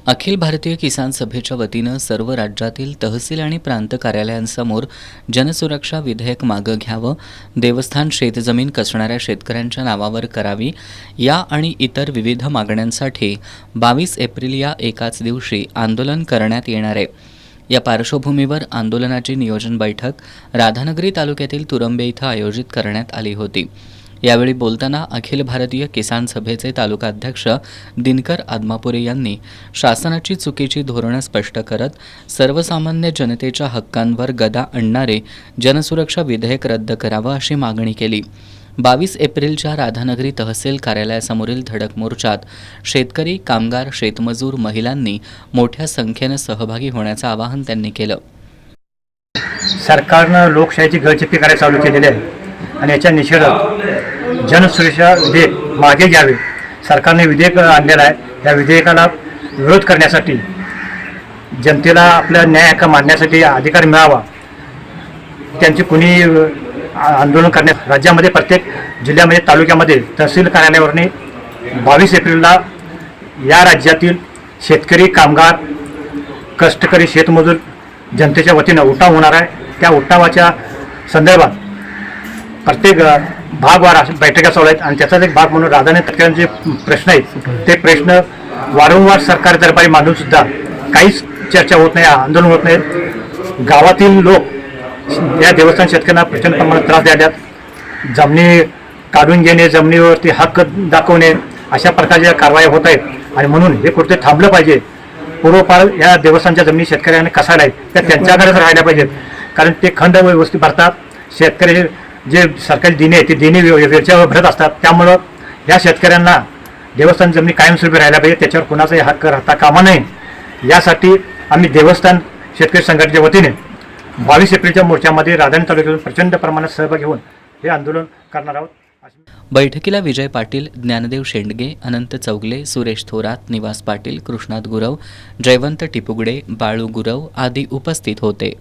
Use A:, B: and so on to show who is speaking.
A: अखिल भारतीय किसान सभेच्या वतीनं सर्व राज्यातील तहसील आणि प्रांत कार्यालयांसमोर जनसुरक्षा विधेयक मागं घ्यावं, देवस्थान शेतजमीन कसणाऱ्या शेतकऱ्यांच्या नावावर करावी या आणि इतर विविध मागण्यांसाठी 22 एप्रिल या एकाच दिवशी आंदोलन करण्यात येणार आहे। या पार्श्वभूमीवर आंदोलनाची नियोजन बैठक राधानगरी तालुक्यातील तुरंबे इथं आयोजित करण्यात आली होती। यावेळी बोलताना अखिल भारतीय किसान सभेचे तालुका अध्यक्ष दिनकर आदमापुरे यांनी शासनाची चुकीची धोरणं स्पष्ट करत सर्वसामान्य जनतेच्या हक्कांवर गदा आणणारे जनसुरक्षा विधेयक रद्द करावं अशी मागणी केली। 22 एप्रिलच्या राधानगरी तहसील कार्यालयासमोरील धडक मोर्चात शेतकरी, कामगार, शेतमजूर, महिलांनी मोठ्या संख्येनं सहभागी होण्याचं आवाहन त्यांनी केलं।
B: सरकारनं लोकशाहीची गळचेपी करायला चालू केलेली आहे आणि याच्या निषेधार्थ जनसुरक्षा विधेयक मागे घ्यावे। सरकारने विधेयक आणलेलं आहे, या विधेयकाला विरोध करण्यासाठी जनतेला आपल्या न्याय हक्क मांडण्यासाठी अधिकार मिळावा, त्यांची कुणी आंदोलन करण्यास राज्यामध्ये प्रत्येक जिल्ह्यामध्ये तालुक्यामध्ये तहसील कार्यालयावरने 22 एप्रिलला या राज्यातील शेतकरी, कामगार, कष्टकरी, शेतमजूर जनतेच्या वतीनं उठाव होणार आहे। त्या उठावाच्या संदर्भात प्रत्येक भागवार बैठका चालू आहेत आणि त्याचाच एक भाग म्हणून राधानगरी तटकऱ्यांचे प्रश्न आहेत, ते प्रश्न वारंवार सरकार दरबारी मांडून सुद्धा काहीच चर्चा होत नाही, आंदोलन होत नाहीत। गावातील लोक या देवस्थान शेतकऱ्यांना प्रचंड प्रमाणात त्रास द्यायला, जमिनी काढून घेणे, जमिनीवरती हक्क दाखवणे, अशा प्रकारच्या कारवाया होत आहेत आणि म्हणून हे कुठे थांबलं पाहिजे। पूर्वपार या देवस्थानच्या जमिनी शेतकऱ्यांना कसायला आहेत त्या त्यांच्याकडेच राहायला पाहिजेत, कारण ते खंड व्यवस्थित भरतात। शेतकरी जे सरकारी देणे आहे ते देणे वेळेवर भरत असतात, त्यामुळं या शेतकऱ्यांना देवस्थान जमिनी कायमस्वरूपी राहायला पाहिजे, त्याच्यावर कुणाचाही हक्क राहता कामा नये। यासाठी आम्ही देवस्थान शेतकरी संघटनेच्या वतीने 22 एप्रिलच्या मोर्चामध्ये राधानगरी तालुक्यातून प्रचंड प्रमाणात सहभागी होऊन हे आंदोलन करणार आहोत।
A: बैठकीला विजय पाटील, ज्ञानदेव शेंडगे, अनंत चौगले, सुरेश थोरात, निवास पाटील, कृष्णात गुरव, जयवंत टिपुगडे, बाळू गुरव आदी उपस्थित होते।